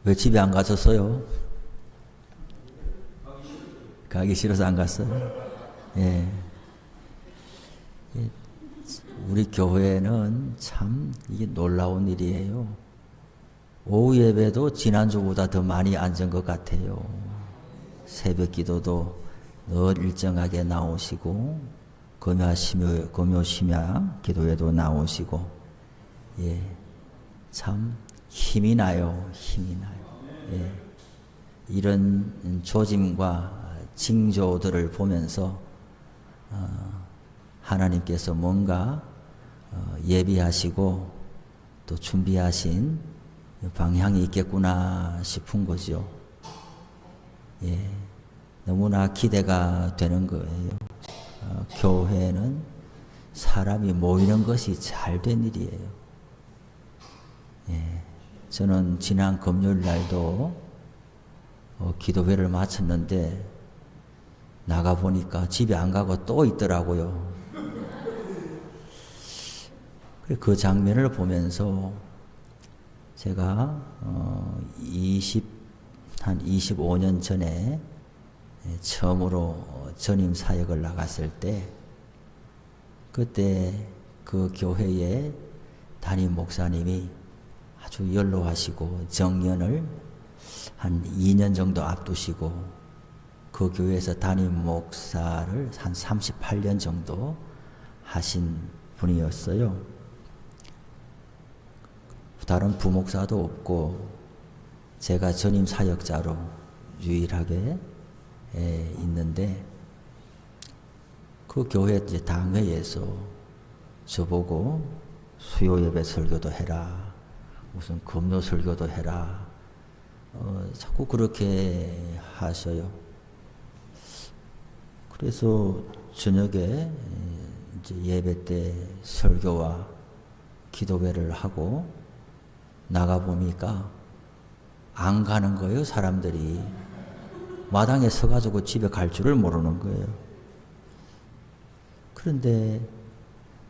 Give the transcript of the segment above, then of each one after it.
왜 집에 안 가셨어요? 가기 싫어서 안 갔어요? 예. 우리 교회는 참 이게 놀라운 일이에요. 오후 예배도 지난주보다 더 많이 앉은 것 같아요. 새벽 기도도 늘 일정하게 나오시고, 금요 심야 기도에도 나오시고, 예. 참 힘이 나요. 힘이 나요. 예. 이런 조짐과 징조들을 보면서 하나님께서 뭔가 예비하시고 또 준비하신 방향이 있겠구나 싶은 거죠. 예, 너무나 기대가 되는 거예요. 교회는 사람이 모이는 것이 잘된 일이에요. 예, 저는 지난 금요일 날도 기도회를 마쳤는데 나가보니까 집에 안 가고 또 있더라고요. 그 장면을 보면서 제가 한 25년 전에 처음으로 전임 사역을 나갔을 때, 그때 그 교회의 담임 목사님이 아주 연로하시고 정년을 한 2년 정도 앞두시고 그 교회에서 담임 목사를 한 38년 정도 하신 분이었어요. 다른 부목사도 없고 제가 전임 사역자로 유일하게 있는데, 그 교회 이제 당회에서 저보고 수요 예배 설교도 해라, 무슨 금요 설교도 해라, 자꾸 그렇게 하셔요. 그래서 저녁에 이제 예배 때 설교와 기도회를 하고 나가보니까 안 가는 거예요. 사람들이 마당에 서가지고 집에 갈 줄을 모르는 거예요. 그런데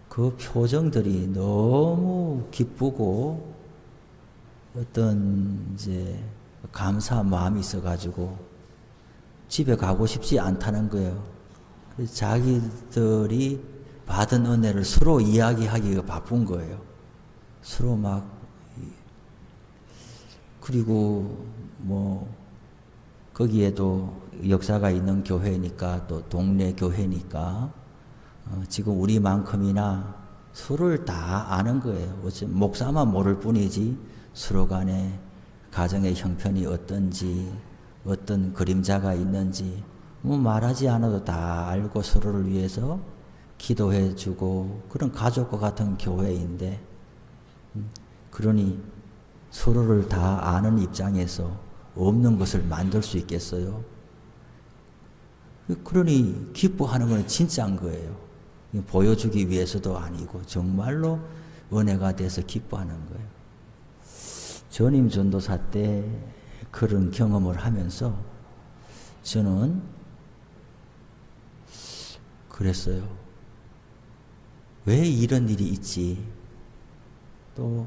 그 표정들이 너무 기쁘고 어떤 이제 감사한 마음이 있어가지고 집에 가고 싶지 않다는 거예요. 그래서 자기들이 받은 은혜를 서로 이야기하기가 바쁜 거예요. 서로 막, 그리고 뭐 거기에도 역사가 있는 교회니까, 또 동네 교회니까 지금 우리만큼이나 서로를 다 아는 거예요. 어쩌면 목사만 모를 뿐이지 서로 간에 가정의 형편이 어떤지, 어떤 그림자가 있는지 뭐 말하지 않아도 다 알고 서로를 위해서 기도해 주고, 그런 가족과 같은 교회인데, 그러니 서로를 다 아는 입장에서 없는 것을 만들 수 있겠어요? 그러니 기뻐하는 건 진짜인 거예요. 보여주기 위해서도 아니고 정말로 은혜가 돼서 기뻐하는 거예요. 전임 전도사 때 그런 경험을 하면서 저는 그랬어요. 왜 이런 일이 있지? 또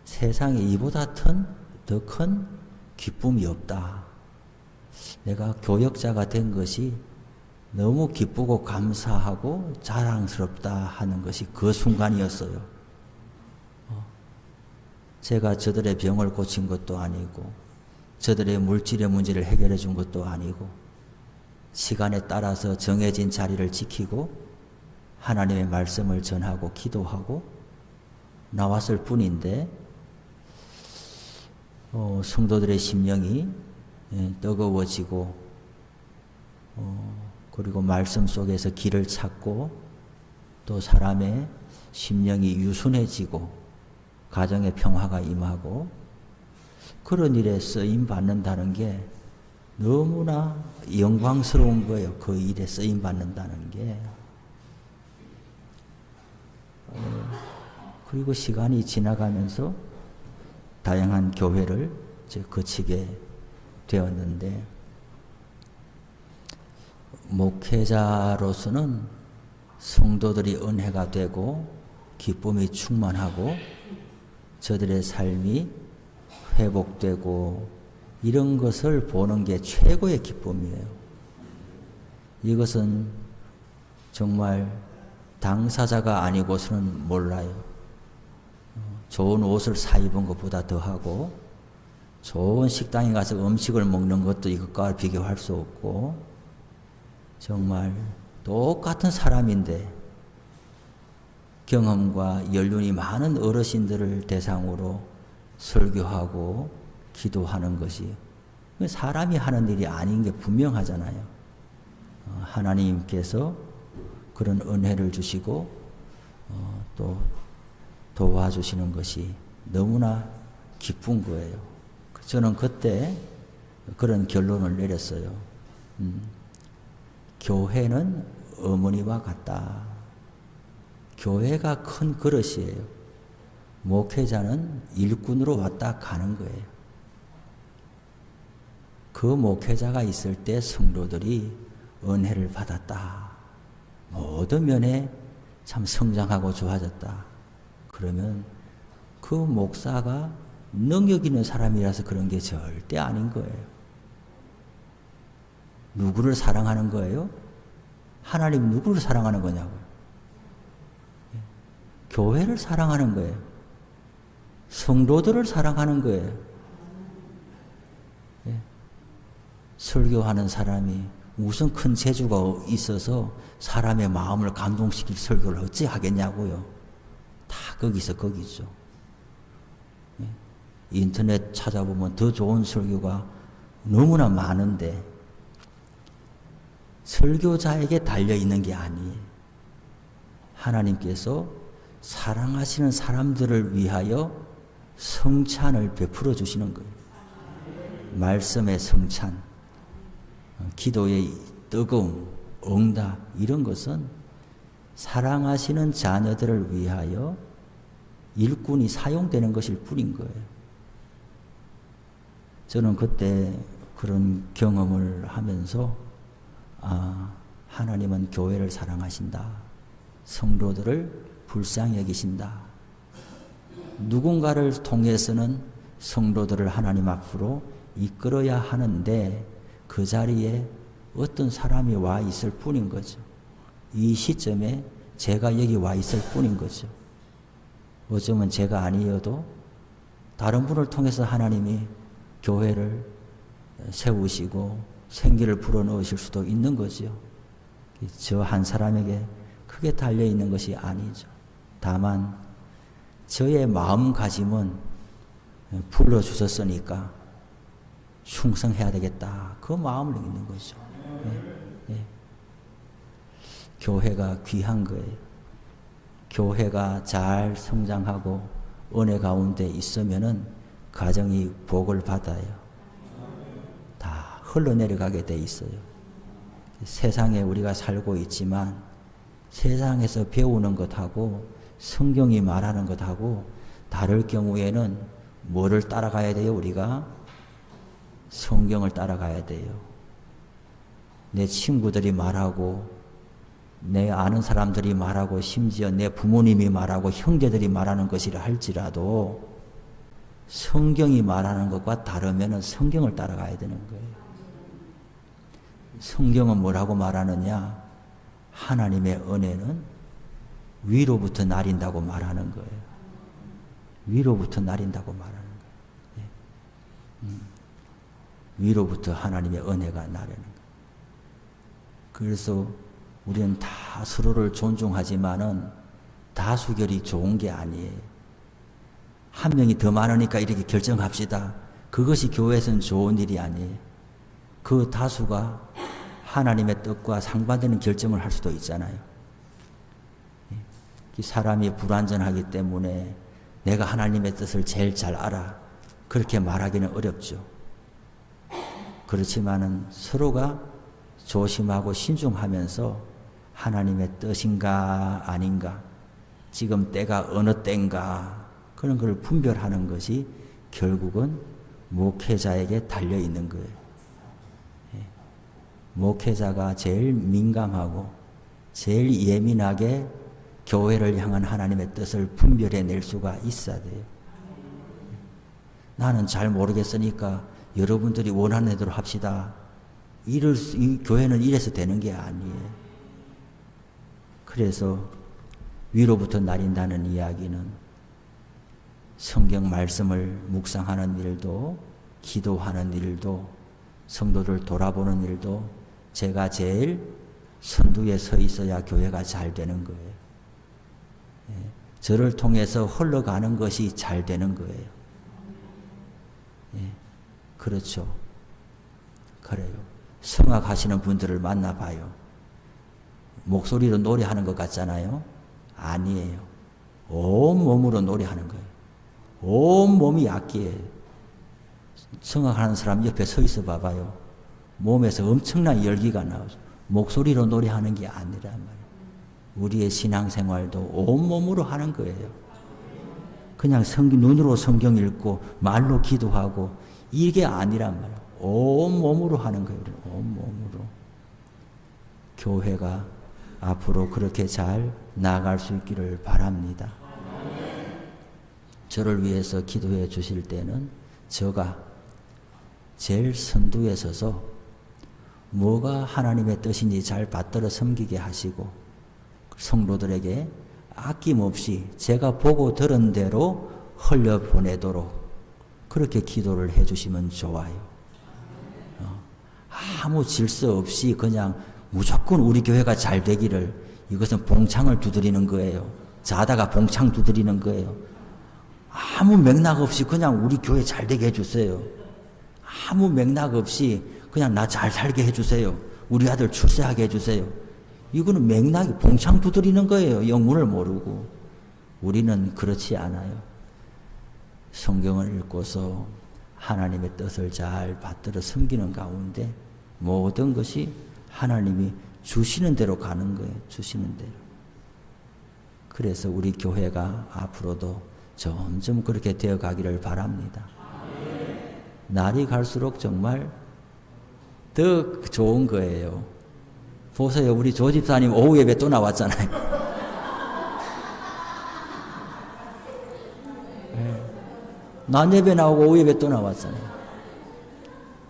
세상에 이보다 더 큰 기쁨이 없다. 내가 교역자가 된 것이 너무 기쁘고 감사하고 자랑스럽다 하는 것이 그 순간이었어요. 제가 저들의 병을 고친 것도 아니고, 저들의 물질의 문제를 해결해 준 것도 아니고, 시간에 따라서 정해진 자리를 지키고 하나님의 말씀을 전하고 기도하고 나왔을 뿐인데, 성도들의 심령이 뜨거워지고, 그리고 말씀 속에서 길을 찾고, 또 사람의 심령이 유순해지고 가정의 평화가 임하고, 그런 일에 쓰임 받는다는 게 너무나 영광스러운 거예요. 그 일에 쓰임 받는다는 게. 그리고 시간이 지나가면서 다양한 교회를 거치게 되었는데, 목회자로서는 성도들이 은혜가 되고 기쁨이 충만하고 저들의 삶이 회복되고 이런 것을 보는 게 최고의 기쁨이에요. 이것은 정말 당사자가 아니고서는 몰라요. 좋은 옷을 사 입은 것보다 더하고 좋은 식당에 가서 음식을 먹는 것도 이것과 비교할 수 없고 정말 똑같은 사람인데 경험과 연륜이 많은 어르신들을 대상으로 설교하고 기도하는 것이 사람이 하는 일이 아닌 게 분명하잖아요. 하나님께서 그런 은혜를 주시고 또 도와주시는 것이 너무나 기쁜 거예요. 저는 그때 그런 결론을 내렸어요. 교회는 어머니와 같다. 교회가 큰 그릇이에요. 목회자는 일꾼으로 왔다 가는 거예요. 그 목회자가 있을 때 성도들이 은혜를 받았다. 모든 면에 참 성장하고 좋아졌다. 그러면 그 목사가 능력 있는 사람이라서 그런 게 절대 아닌 거예요. 누구를 사랑하는 거예요? 하나님 누구를 사랑하는 거냐고요? 교회를 사랑하는 거예요. 성도들을 사랑하는 거예요. 설교하는 사람이 무슨 큰 재주가 있어서 사람의 마음을 감동시킬 설교를 어찌 하겠냐고요. 다 거기죠. 인터넷 찾아보면 더 좋은 설교가 너무나 많은데 설교자에게 달려있는 게 아니에요. 하나님께서 사랑하시는 사람들을 위하여 성찬을 베풀어 주시는 거예요. 말씀의 성찬, 기도의 뜨거움, 응답 이런 것은 사랑하시는 자녀들을 위하여 일꾼이 사용되는 것일 뿐인 거예요. 저는 그때 그런 경험을 하면서 하나님은 교회를 사랑하신다. 성도들을 불쌍히 여기신다. 누군가를 통해서는 성도들을 하나님 앞으로 이끌어야 하는데 그 자리에 어떤 사람이 와 있을 뿐인 거죠. 이 시점에 제가 여기 와 있을 뿐인 거죠. 어쩌면 제가 아니어도 다른 분을 통해서 하나님이 교회를 세우시고 생기를 불어넣으실 수도 있는 거죠. 저 한 사람에게 크게 달려있는 것이 아니죠. 다만 저의 마음가짐은 불러주셨으니까 충성해야 되겠다. 그 마음을 있는 거죠. 교회가 귀한 거예요. 교회가 잘 성장하고 은혜 가운데 있으면은 가정이 복을 받아요. 다 흘러내려가게 돼 있어요. 세상에 우리가 살고 있지만 세상에서 배우는 것하고 성경이 말하는 것하고 다를 경우에는 뭐를 따라가야 돼요? 우리가 성경을 따라가야 돼요. 내 친구들이 말하고 내 아는 사람들이 말하고 심지어 내 부모님이 말하고 형제들이 말하는 것이라 할지라도 성경이 말하는 것과 다르면 성경을 따라가야 되는 거예요. 성경은 뭐라고 말하느냐? 하나님의 은혜는 위로부터 나린다고 말하는 거예요. 위로부터 나린다고 말하는 거예요. 위로부터 하나님의 은혜가 나르는 거예요. 그래서 우리는 다 서로를 존중하지만은 다수결이 좋은 게 아니에요. 한 명이 더 많으니까 이렇게 결정합시다. 그것이 교회에서는 좋은 일이 아니에요. 그 다수가 하나님의 뜻과 상반되는 결정을 할 수도 있잖아요. 사람이 불완전하기 때문에 내가 하나님의 뜻을 제일 잘 알아. 그렇게 말하기는 어렵죠. 그렇지만은 서로가 조심하고 신중하면서 하나님의 뜻인가 아닌가, 지금 때가 어느 때인가 그런 걸 분별하는 것이 결국은 목회자에게 달려있는 거예요. 목회자가 제일 민감하고 제일 예민하게 교회를 향한 하나님의 뜻을 분별해낼 수가 있어야 돼요. 나는 잘 모르겠으니까 여러분들이 원하는 대로 합시다. 이 교회는 이래서 되는 게 아니에요. 그래서 위로부터 나린다는 이야기는 성경 말씀을 묵상하는 일도, 기도하는 일도, 성도를 돌아보는 일도 제가 제일 선두에 서 있어야 교회가 잘 되는 거예요. 저를 통해서 흘러가는 것이 잘 되는 거예요. 그렇죠. 그래요. 성악하시는 분들을 만나봐요. 목소리로 노래하는 것 같잖아요. 아니에요. 온 몸으로 노래하는 거예요. 온 몸이 악기예요. 성악하는 사람 옆에 서 있어 봐봐요. 몸에서 엄청난 열기가 나오죠. 목소리로 노래하는 게 아니란 말이에요. 우리의 신앙생활도 온몸으로 하는 거예요. 그냥 눈으로 성경 읽고 말로 기도하고 이게 아니란 말이에요. 온몸으로 하는 거예요. 온몸으로. 교회가 앞으로 그렇게 잘 나아갈 수 있기를 바랍니다. 저를 위해서 기도해 주실 때는 제가 제일 선두에 서서 뭐가 하나님의 뜻인지 잘 받들어 섬기게 하시고 성도들에게 아낌없이 제가 보고 들은 대로 흘려보내도록 그렇게 기도를 해주시면 좋아요. 아무 질서 없이 그냥 무조건 우리 교회가 잘 되기를, 이것은 봉창을 두드리는 거예요. 자다가 봉창 두드리는 거예요. 아무 맥락 없이 그냥 우리 교회 잘 되게 해주세요. 아무 맥락 없이 그냥 나 잘 살게 해주세요. 우리 아들 출세하게 해주세요. 이거는 맥락이 봉창 두드리는 거예요. 영문을 모르고. 우리는 그렇지 않아요. 성경을 읽고서 하나님의 뜻을 잘 받들어 섬기는 가운데 모든 것이 하나님이 주시는 대로 가는 거예요. 주시는 대로. 그래서 우리 교회가 앞으로도 점점 그렇게 되어 가기를 바랍니다. 날이 갈수록 정말 더 좋은 거예요. 보세요. 우리 조 집사님 오후 예배 또 나왔잖아요. 낮 예배 나오고 오후 예배 또 나왔잖아요.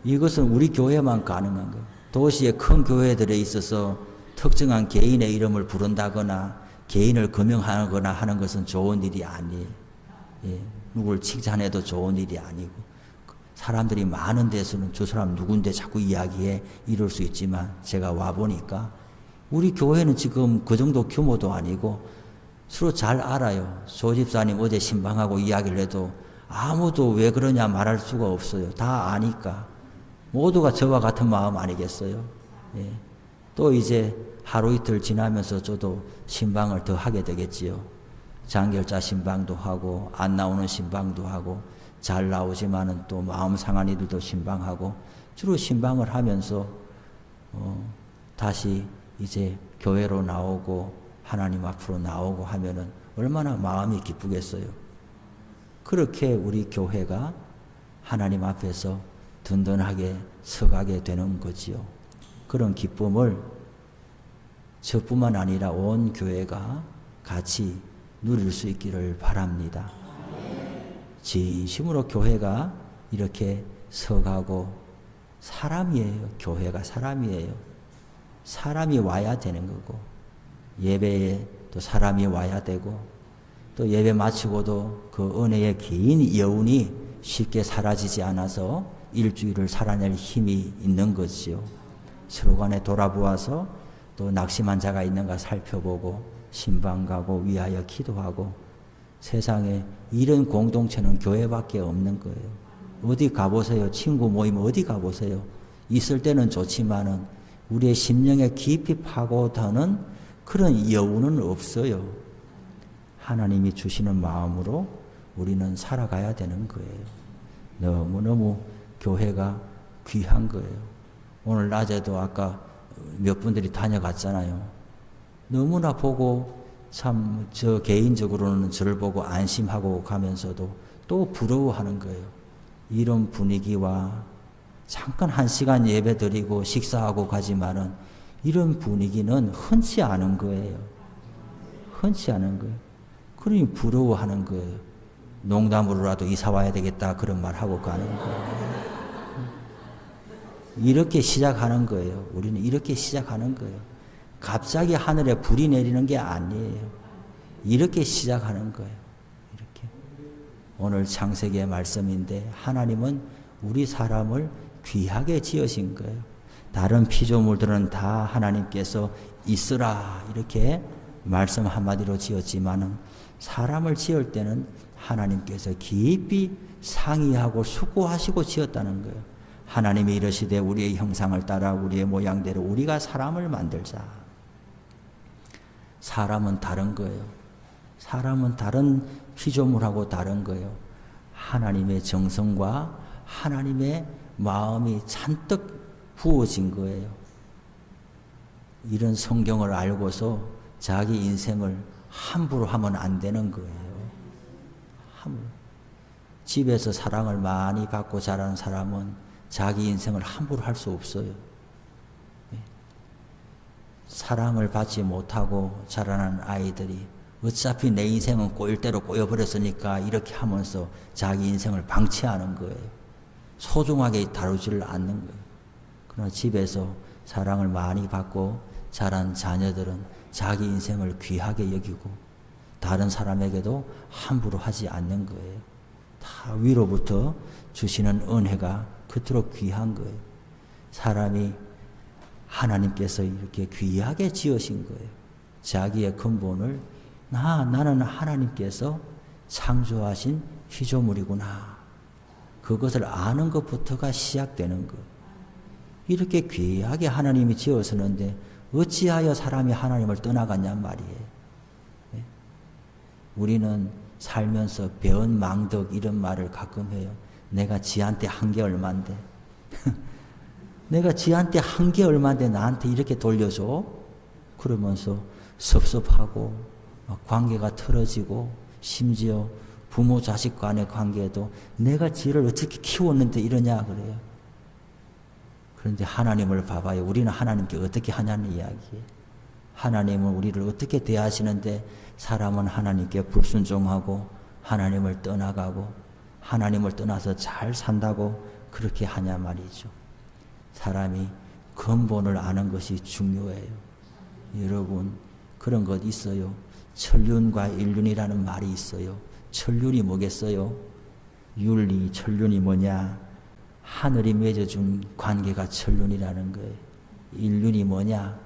이것은 우리 교회만 가능한 거예요. 도시의 큰 교회들에 있어서 특정한 개인의 이름을 부른다거나 개인을 금명하거나 하는 것은 좋은 일이 아니에요. 누구를 칭찬해도 좋은 일이 아니고, 사람들이 많은 데서는 저 사람 누군데 자꾸 이야기해 이럴 수 있지만, 제가 와보니까 우리 교회는 지금 그 정도 규모도 아니고 서로 잘 알아요. 조 집사님 어제 신방하고 이야기를 해도 아무도 왜 그러냐 말할 수가 없어요. 다 아니까. 모두가 저와 같은 마음 아니겠어요? 또 이제 하루 이틀 지나면서 저도 신방을 더 하게 되겠지요. 장결자 신방도 하고 안 나오는 신방도 하고 잘 나오지만은 또 마음 상한 이들도 신방하고 주로 신방을 하면서 다시 이제 교회로 나오고 하나님 앞으로 나오고 하면은 얼마나 마음이 기쁘겠어요. 그렇게 우리 교회가 하나님 앞에서 든든하게 서가게 되는 거지요. 그런 기쁨을 저뿐만 아니라 온 교회가 같이 누릴 수 있기를 바랍니다. 진심으로 교회가 이렇게 서가고, 사람이에요. 교회가 사람이에요. 사람이 와야 되는 거고, 예배에 또 사람이 와야 되고, 또 예배 마치고도 그 은혜의 긴 여운이 쉽게 사라지지 않아서 일주일을 살아낼 힘이 있는 것이요. 서로 간에 돌아보아서 또 낙심한 자가 있는가 살펴보고 신방 가고 위하여 기도하고, 세상에 이런 공동체는 교회밖에 없는 거예요. 어디 가보세요. 친구 모임 어디 가보세요. 있을 때는 좋지만은 우리의 심령에 깊이 파고드는 그런 여운은 없어요. 하나님이 주시는 마음으로 우리는 살아가야 되는 거예요. 너무너무 교회가 귀한 거예요. 오늘 낮에도 아까 몇 분들이 다녀갔잖아요. 너무나 보고 참 저 개인적으로는 저를 보고 안심하고 가면서도 또 부러워하는 거예요. 이런 분위기와 잠깐 1시간 예배 드리고 식사하고 가지만은 이런 분위기는 흔치 않은 거예요. 흔치 않은 거예요. 그러니 부러워하는 거예요. 농담으로라도 이사 와야 되겠다 그런 말 하고 가는 거예요. 이렇게 시작하는 거예요. 우리는 이렇게 시작하는 거예요. 갑자기 하늘에 불이 내리는 게 아니에요. 이렇게 시작하는 거예요. 이렇게. 오늘 창세기의 말씀인데 하나님은 우리 사람을 귀하게 지으신 거예요. 다른 피조물들은 다 하나님께서 있으라 이렇게 말씀 한마디로 지었지만은 사람을 지을 때는 하나님께서 깊이 상의하고 숙고하시고 지었다는 거예요. 하나님이 이르시되 우리의 형상을 따라 우리의 모양대로 우리가 사람을 만들자. 사람은 다른 거예요. 사람은 다른 피조물하고 다른 거예요. 하나님의 정성과 하나님의 마음이 잔뜩 부어진 거예요. 이런 성경을 알고서 자기 인생을 함부로 하면 안 되는 거예요. 함부로. 집에서 사랑을 많이 받고 자란 사람은 자기 인생을 함부로 할 수 없어요. 사랑을 받지 못하고 자라난 아이들이 어차피 내 인생은 꼬일 대로 꼬여버렸으니까 이렇게 하면서 자기 인생을 방치하는 거예요. 소중하게 다루지를 않는 거예요. 그러나 집에서 사랑을 많이 받고 자란 자녀들은 자기 인생을 귀하게 여기고 다른 사람에게도 함부로 하지 않는 거예요. 다 위로부터 주시는 은혜가 그토록 귀한 거예요. 사람이 하나님께서 이렇게 귀하게 지으신 거예요. 자기의 근본을 나는 하나님께서 창조하신 피조물이구나. 그것을 아는 것부터가 시작되는 거예요. 이렇게 귀하게 하나님이 지었었는데 어찌하여 사람이 하나님을 떠나갔냔 말이에요. 우리는 살면서 배은 망덕 이런 말을 가끔 해요. 내가 지한테 한 게 얼만데 내가 지한테 한 게 얼만데 나한테 이렇게 돌려줘? 그러면서 섭섭하고 관계가 틀어지고 심지어 부모 자식 간의 관계도 내가 지를 어떻게 키웠는데 이러냐 그래요. 그런데 하나님을 봐봐요. 우리는 하나님께 어떻게 하냐는 이야기예요. 하나님은 우리를 어떻게 대하시는데 사람은 하나님께 불순종하고 하나님을 떠나가고 하나님을 떠나서 잘 산다고 그렇게 하냐 말이죠. 사람이 근본을 아는 것이 중요해요. 여러분 그런 것 있어요. 천륜과 일륜이라는 말이 있어요. 천륜이 뭐겠어요? 윤리, 천륜이 뭐냐? 하늘이 맺어준 관계가 천륜이라는 거예요. 일륜이 뭐냐?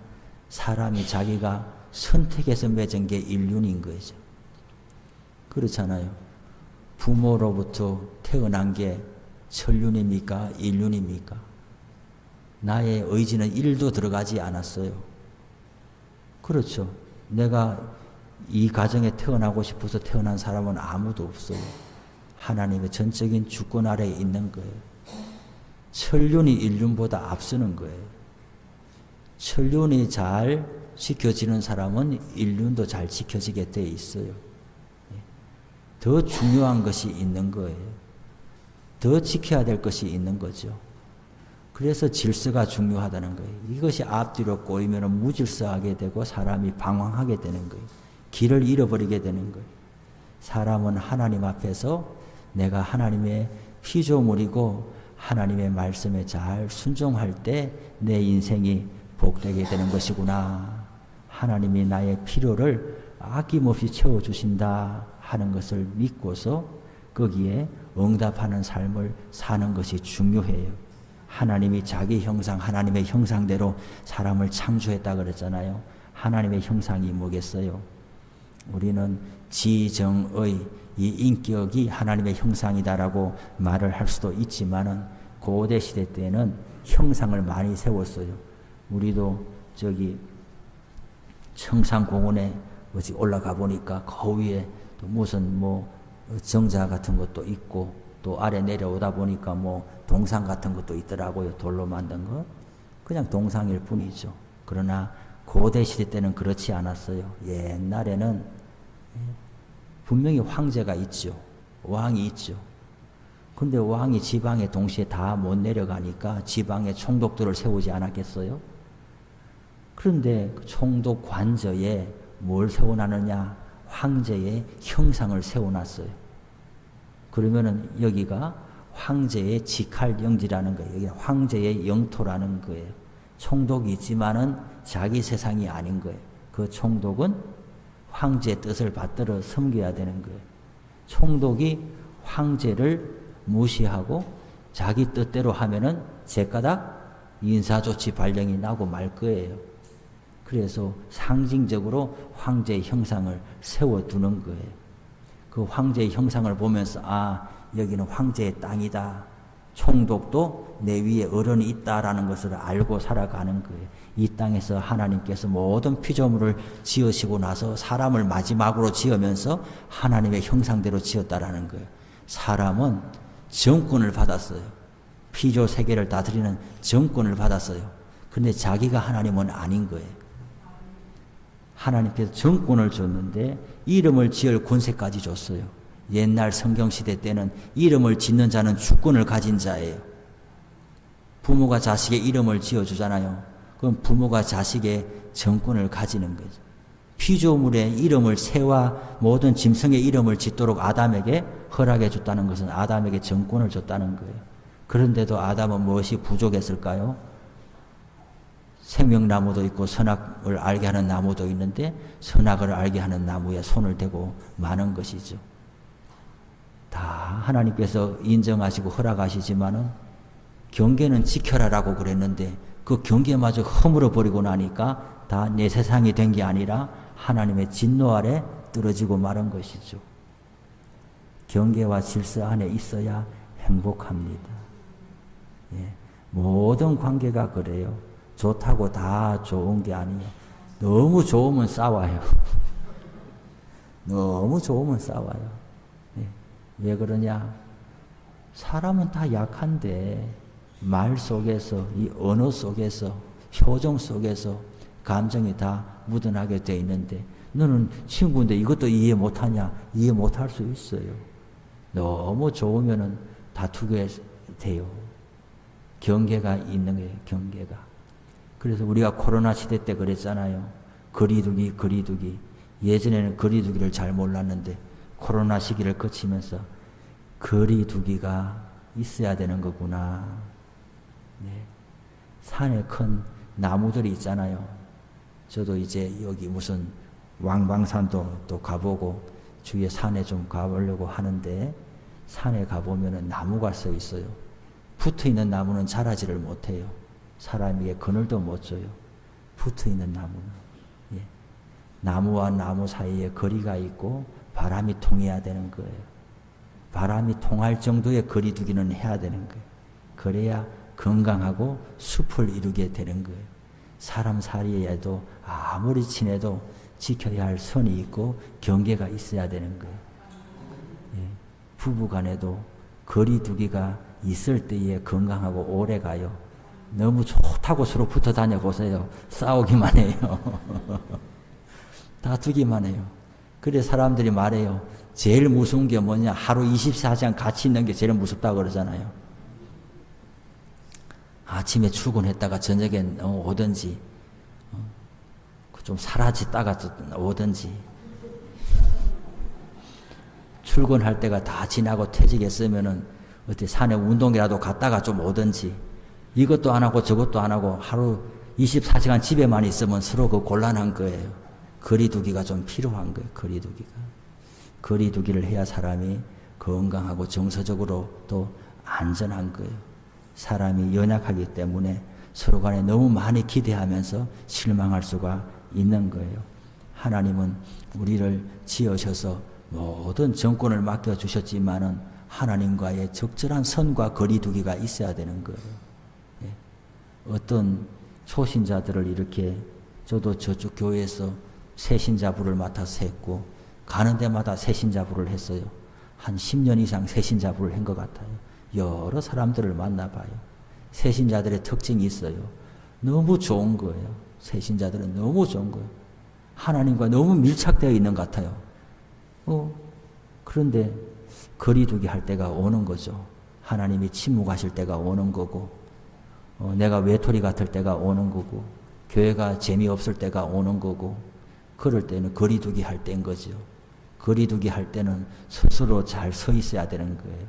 사람이 자기가 선택해서 맺은 게 일륜인 거죠. 그렇잖아요. 부모로부터 태어난 게 천륜입니까? 일륜입니까? 나의 의지는 1도 들어가지 않았어요. 그렇죠. 내가 이 가정에 태어나고 싶어서 태어난 사람은 아무도 없어요. 하나님의 전적인 주권 아래에 있는 거예요. 천륜이 일륜보다 앞서는 거예요. 천륜이 잘 지켜지는 사람은 일륜도 잘 지켜지게 돼 있어요. 더 중요한 것이 있는 거예요. 더 지켜야 될 것이 있는 거죠. 그래서 질서가 중요하다는 거예요. 이것이 앞뒤로 꼬이면 무질서하게 되고 사람이 방황하게 되는 거예요. 길을 잃어버리게 되는 거예요. 사람은 하나님 앞에서 내가 하나님의 피조물이고 하나님의 말씀에 잘 순종할 때 내 인생이 복되게 되는 것이구나. 하나님이 나의 필요를 아낌없이 채워주신다 하는 것을 믿고서 거기에 응답하는 삶을 사는 것이 중요해요. 하나님이 자기 형상, 하나님의 형상대로 사람을 창조했다 그랬잖아요. 하나님의 형상이 뭐겠어요? 우리는 지정의 이 인격이 하나님의 형상이다라고 말을 할 수도 있지만은 고대 시대 때는 형상을 많이 세웠어요. 우리도 저기 청산공원에 어디 올라가 보니까 그 위에 또 무슨 뭐 정자 같은 것도 있고 또 아래 내려오다 보니까 뭐 동상 같은 것도 있더라고요. 돌로 만든 것. 그냥 동상일 뿐이죠. 그러나 고대 시대 때는 그렇지 않았어요. 옛날에는 분명히 황제가 있죠. 왕이 있죠. 근데 왕이 지방에 동시에 다 못 내려가니까 지방에 총독들을 세우지 않았겠어요? 그런데 총독 관저에 뭘 세워놨느냐? 황제의 형상을 세워놨어요. 그러면은 여기가 황제의 직할 영지라는 거예요. 여기 황제의 영토라는 거예요. 총독이 있지만은 자기 세상이 아닌 거예요. 그 총독은 황제의 뜻을 받들어 섬겨야 되는 거예요. 총독이 황제를 무시하고 자기 뜻대로 하면은 제까닥 인사조치 발령이 나고 말 거예요. 그래서 상징적으로 황제의 형상을 세워두는 거예요. 그 황제의 형상을 보면서 아, 여기는 황제의 땅이다. 총독도 내 위에 어른이 있다라는 것을 알고 살아가는 거예요. 이 땅에서 하나님께서 모든 피조물을 지으시고 나서 사람을 마지막으로 지으면서 하나님의 형상대로 지었다라는 거예요. 사람은 정권을 받았어요. 피조 세계를 다스리는 정권을 받았어요. 그런데 자기가 하나님은 아닌 거예요. 하나님께서 정권을 줬는데 이름을 지을 권세까지 줬어요. 옛날 성경시대 때는 이름을 짓는 자는 주권을 가진 자예요. 부모가 자식의 이름을 지어주잖아요. 그럼 부모가 자식의 정권을 가지는 거죠. 피조물의 이름을 새와 모든 짐승의 이름을 짓도록 아담에게 허락해 줬다는 것은 아담에게 정권을 줬다는 거예요. 그런데도 아담은 무엇이 부족했을까요? 생명나무도 있고 선악을 알게 하는 나무도 있는데 선악을 알게 하는 나무에 손을 대고 마는 것이죠. 다 하나님께서 인정하시고 허락하시지만은 경계는 지켜라라고 그랬는데 그 경계마저 허물어 버리고 나니까 다 내 세상이 된 게 아니라 하나님의 진노 아래 떨어지고 마는 것이죠. 경계와 질서 안에 있어야 행복합니다. 예, 모든 관계가 그래요. 좋다고 다 좋은 게 아니에요. 너무 좋으면 싸워요. 너무 좋으면 싸워요. 예, 왜 그러냐? 사람은 다 약한데 말 속에서 이 언어 속에서 표정 속에서 감정이 다 묻어나게 돼 있는데 너는 친구인데 이것도 이해 못하냐? 이해 못할 수 있어요. 너무 좋으면은 다투게 돼요. 경계가 있는 거예요. 경계가. 그래서 우리가 코로나 시대 때 그랬잖아요. 거리두기, 거리두기. 예전에는 거리두기를 잘 몰랐는데 코로나 시기를 거치면서 거리두기가 있어야 되는 거구나. 네. 산에 큰 나무들이 있잖아요. 저도 이제 여기 무슨 왕방산도 또 가보고 주위에 산에 좀 가보려고 하는데 산에 가보면은 나무가 써 있어요. 붙어 있는 나무는 자라지를 못해요. 사람에게 그늘도 못 줘요. 붙어 있는 나무는. 예. 나무와 나무 사이에 거리가 있고 바람이 통해야 되는 거예요. 바람이 통할 정도의 거리두기는 해야 되는 거예요. 그래야 건강하고 숲을 이루게 되는 거예요. 사람 사이에도 아무리 친해도 지켜야 할 선이 있고 경계가 있어야 되는 거예요. 예. 부부간에도 거리두기가 있을 때에 건강하고 오래 가요. 너무 좋다고 서로 붙어 다녀보세요. 싸우기만 해요. 다투기만 해요. 그래 사람들이 말해요. 제일 무서운 게 뭐냐? 하루 24시간 같이 있는 게 제일 무섭다고 그러잖아요. 아침에 출근했다가 저녁에 오든지 좀 사라지다가 오든지 출근할 때가 다 지나고 퇴직했으면은 어디 산에 운동이라도 갔다가 좀 오든지 이것도 안 하고 저것도 안 하고 하루 24시간 집에만 있으면 서로 그 곤란한 거예요. 거리두기가 좀 필요한 거예요. 거리두기가. 거리두기를 해야 사람이 건강하고 정서적으로 또 안전한 거예요. 사람이 연약하기 때문에 서로 간에 너무 많이 기대하면서 실망할 수가 있는 거예요. 하나님은 우리를 지으셔서 모든 정권을 맡겨주셨지만은 하나님과의 적절한 선과 거리두기가 있어야 되는 거예요. 예. 어떤 초신자들을 이렇게 저도 저쪽 교회에서 새신자부를 맡아서 했고 가는 데마다 새신자부를 했어요. 한 10년 이상 새신자부를 한 것 같아요. 여러 사람들을 만나봐요. 새신자들의 특징이 있어요. 너무 좋은 거예요. 새신자들은 너무 좋은 거예요. 하나님과 너무 밀착되어 있는 것 같아요. 그런데 거리두기 할 때가 오는 거죠. 하나님이 침묵하실 때가 오는 거고 내가 외톨이 같을 때가 오는 거고 교회가 재미없을 때가 오는 거고 그럴 때는 거리두기 할 때인 거죠. 거리두기 할 때는 스스로 잘 서 있어야 되는 거예요.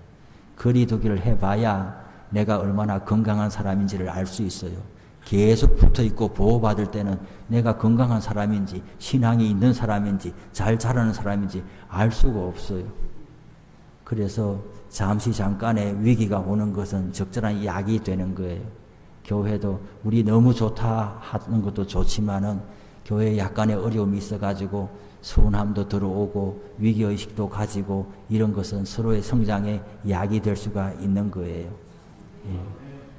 거리두기를 해봐야 내가 얼마나 건강한 사람인지를 알 수 있어요. 계속 붙어있고 보호받을 때는 내가 건강한 사람인지 신앙이 있는 사람인지 잘 자라는 사람인지 알 수가 없어요. 그래서 잠시 잠깐의 위기가 오는 것은 적절한 약이 되는 거예요. 교회도 우리 너무 좋다 하는 것도 좋지만은 교회에 약간의 어려움이 있어가지고 서운함도 들어오고 위기의식도 가지고 이런 것은 서로의 성장에 약이 될 수가 있는 거예요. 예.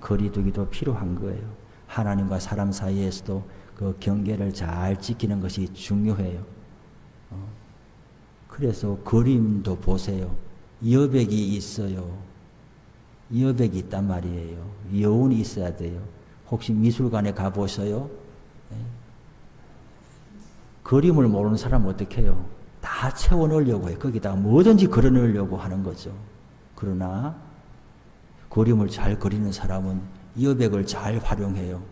거리두기도 필요한 거예요. 하나님과 사람 사이에서도 그 경계를 잘 지키는 것이 중요해요. 그래서 그림도 보세요. 여백이 있어요. 여백이 있단 말이에요. 여운이 있어야 돼요. 혹시 미술관에 가보셔요? 네. 그림을 모르는 사람은 어떻게 해요? 다 채워넣으려고 해요. 거기다가 뭐든지 걸어넣으려고 하는 거죠. 그러나 그림을 잘 그리는 사람은 여백을 잘 활용해요.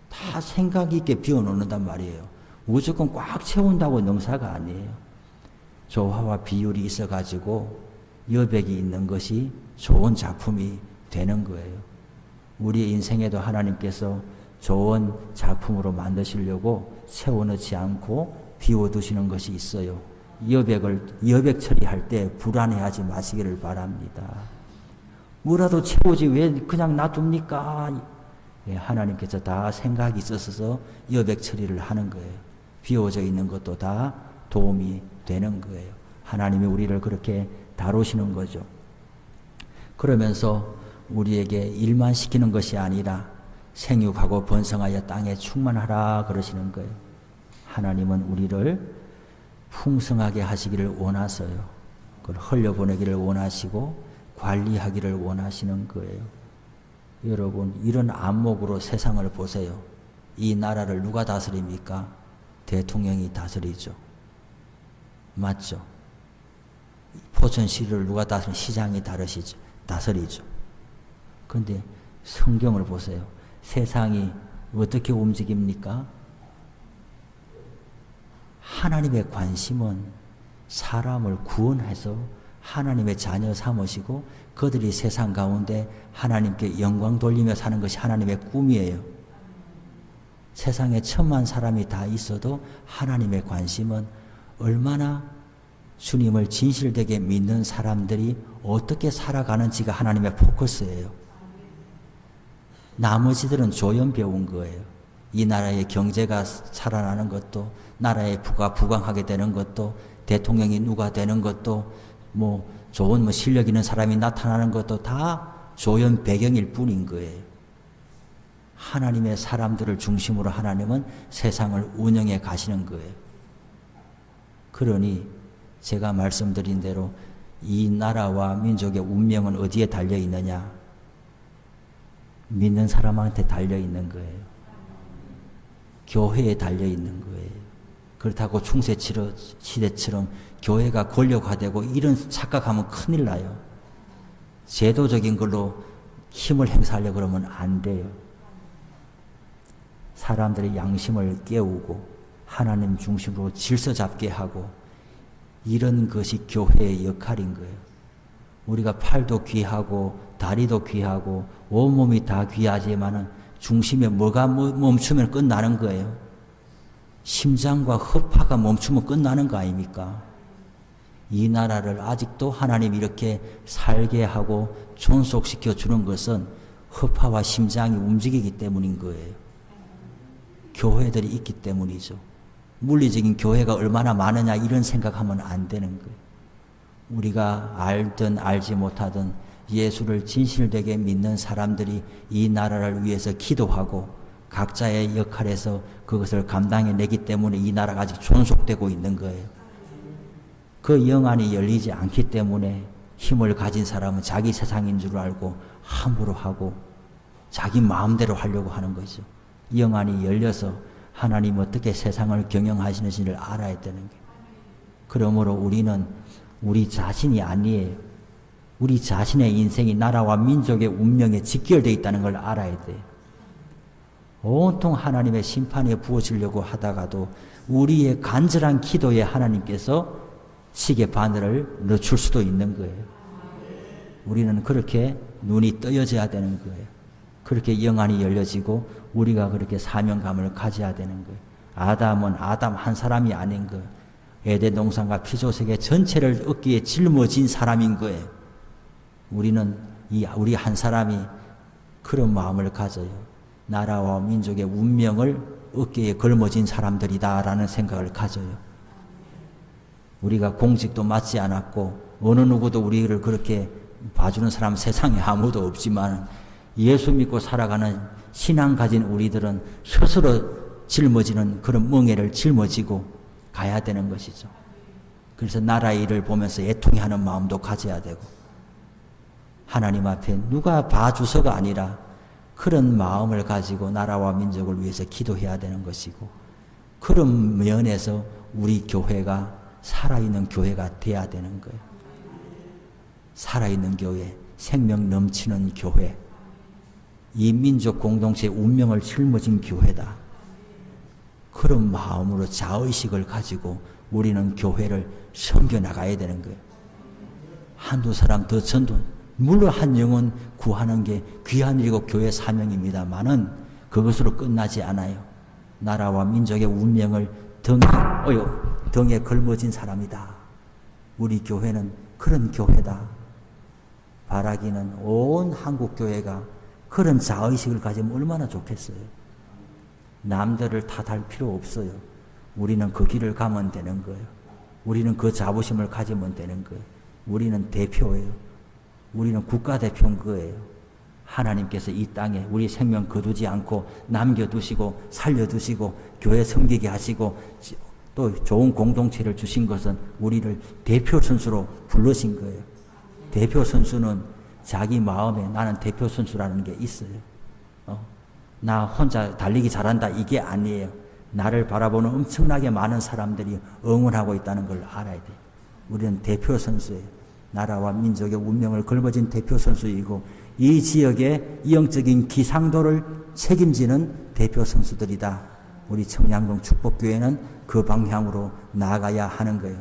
다 생각 있게 비워놓는단 말이에요. 무조건 꽉 채운다고 능사가 아니에요. 조화와 비율이 있어가지고 여백이 있는 것이 좋은 작품이 되는 거예요. 우리의 인생에도 하나님께서 좋은 작품으로 만드시려고 채워넣지 않고 비워두시는 것이 있어요. 여백 처리할 때 불안해하지 마시기를 바랍니다. 뭐라도 채우지 왜 그냥 놔둡니까? 예, 하나님께서 다 생각이 있어서 여백 처리를 하는 거예요. 비워져 있는 것도 다 도움이 되는 거예요. 하나님이 우리를 그렇게 다루시는 거죠. 그러면서 우리에게 일만 시키는 것이 아니라 생육하고 번성하여 땅에 충만하라 그러시는 거예요. 하나님은 우리를 풍성하게 하시기를 원하세요. 그걸 흘려보내기를 원하시고 관리하기를 원하시는 거예요. 여러분, 이런 안목으로 세상을 보세요. 이 나라를 누가 다스립니까? 대통령이 다스리죠. 맞죠? 포천시를 누가 다스리는 시장이 다스리죠. 그런데 성경을 보세요. 세상이 어떻게 움직입니까? 하나님의 관심은 사람을 구원해서 하나님의 자녀 삼으시고 그들이 세상 가운데 하나님께 영광 돌리며 사는 것이 하나님의 꿈이에요. 세상에 천만 사람이 다 있어도 하나님의 관심은 얼마나 주님을 진실되게 믿는 사람들이 어떻게 살아가는지가 하나님의 포커스예요. 나머지들은 조연 배운 거예요. 이 나라의 경제가 살아나는 것도, 나라의 부가 부강하게 되는 것도, 대통령이 누가 되는 것도, 좋은 실력 있는 사람이 나타나는 것도 다 조연 배경일 뿐인 거예요. 하나님의 사람들을 중심으로 하나님은 세상을 운영해 가시는 거예요. 그러니 제가 말씀드린 대로 이 나라와 민족의 운명은 어디에 달려 있느냐? 믿는 사람한테 달려 있는 거예요. 교회에 달려 있는 거예요. 그렇다고 중세 시대처럼 교회가 권력화되고 이런 착각하면 큰일 나요. 제도적인 걸로 힘을 행사하려고 그러면 안 돼요. 사람들의 양심을 깨우고 하나님 중심으로 질서 잡게 하고 이런 것이 교회의 역할인 거예요. 우리가 팔도 귀하고 다리도 귀하고 온몸이 다 귀하지만은 중심에 뭐가 멈추면 끝나는 거예요. 심장과 허파가 멈추면 끝나는 거 아닙니까? 이 나라를 아직도 하나님이 이렇게 살게 하고 존속시켜 주는 것은 허파와 심장이 움직이기 때문인 거예요. 교회들이 있기 때문이죠. 물리적인 교회가 얼마나 많으냐 이런 생각하면 안 되는 거예요. 우리가 알든 알지 못하든 예수를 진실되게 믿는 사람들이 이 나라를 위해서 기도하고 각자의 역할에서 그것을 감당해내기 때문에 이 나라가 아직 존속되고 있는 거예요. 그 영안이 열리지 않기 때문에 힘을 가진 사람은 자기 세상인 줄 알고 함부로 하고 자기 마음대로 하려고 하는 거죠. 영안이 열려서 하나님 어떻게 세상을 경영하시는지를 알아야 되는 거예요. 그러므로 우리는 우리 자신이 아니에요. 우리 자신의 인생이 나라와 민족의 운명에 직결되어 있다는 걸 알아야 돼요. 온통 하나님의 심판에 부어지려고 하다가도 우리의 간절한 기도에 하나님께서 시계 바늘을 늦출 수도 있는 거예요. 우리는 그렇게 눈이 떠여져야 되는 거예요. 그렇게 영안이 열려지고 우리가 그렇게 사명감을 가져야 되는 거예요. 아담은 아담 한 사람이 아닌 거예요. 에덴 동산과 피조세계 전체를 어깨에 짊어진 사람인 거예요. 우리는 우리 한 사람이 그런 마음을 가져요. 나라와 민족의 운명을 어깨에 걸머진 사람들이다라는 생각을 가져요. 우리가 공직도 맡지 않았고 어느 누구도 우리를 그렇게 봐주는 사람 세상에 아무도 없지만 예수 믿고 살아가는 신앙 가진 우리들은 스스로 짊어지는 그런 멍에를 짊어지고 가야 되는 것이죠. 그래서 나라의 일을 보면서 애통해하는 마음도 가져야 되고 하나님 앞에 누가 봐주서가 아니라 그런 마음을 가지고 나라와 민족을 위해서 기도해야 되는 것이고 그런 면에서 우리 교회가 살아있는 교회가 돼야 되는 거예요. 살아있는 교회, 생명 넘치는 교회, 이 민족 공동체의 운명을 짊어진 교회다. 그런 마음으로 자의식을 가지고 우리는 교회를 섬겨나가야 되는 거예요. 한두 사람 더 전도, 물론 한 영혼 구하는 게 귀한 일이고 교회 사명입니다만은 그것으로 끝나지 않아요. 나라와 민족의 운명을 등에 걸머진 사람이다. 우리 교회는 그런 교회다. 바라기는 온 한국교회가 그런 자의식을 가지면 얼마나 좋겠어요. 남들을 탓할 필요 없어요. 우리는 그 길을 가면 되는 거예요. 우리는 그 자부심을 가지면 되는 거예요. 우리는 대표예요. 우리는 국가대표인 거예요. 하나님께서 이 땅에 우리 생명 거두지 않고 남겨두시고 살려두시고 교회 섬기게 하시고 또 좋은 공동체를 주신 것은 우리를 대표 선수로 부르신 거예요. 대표 선수는 자기 마음에 나는 대표 선수라는 게 있어요. 나 혼자 달리기 잘한다 이게 아니에요. 나를 바라보는 엄청나게 많은 사람들이 응원하고 있다는 걸 알아야 돼요. 우리는 대표 선수예요. 나라와 민족의 운명을 걸머진 대표 선수이고 이 지역의 영적인 기상도를 책임지는 대표 선수들이다. 우리 청량동 축복교회는 그 방향으로 나아가야 하는 거예요.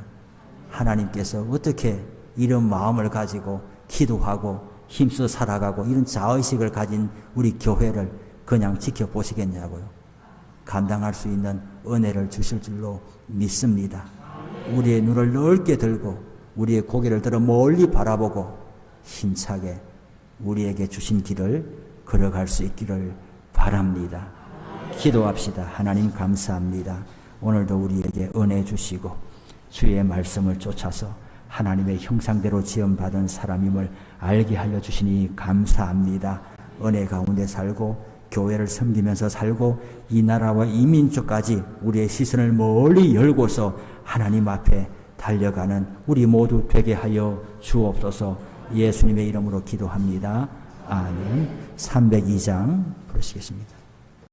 하나님께서 어떻게 이런 마음을 가지고 기도하고 힘써 살아가고 이런 자의식을 가진 우리 교회를 그냥 지켜보시겠냐고요. 감당할 수 있는 은혜를 주실 줄로 믿습니다. 우리의 눈을 넓게 들고 우리의 고개를 들어 멀리 바라보고 힘차게 우리에게 주신 길을 걸어갈 수 있기를 바랍니다. 기도합시다. 하나님 감사합니다. 오늘도 우리에게 은혜 주시고 주의 말씀을 쫓아서 하나님의 형상대로 지음받은 사람임을 알게 하여 주시니 감사합니다. 은혜 가운데 살고 교회를 섬기면서 살고 이 나라와 이 민족까지 우리의 시선을 멀리 열고서 하나님 앞에 달려가는 우리 모두 되게 하여 주옵소서. 예수님의 이름으로 기도합니다. 아멘. 302장 부르시겠습니다.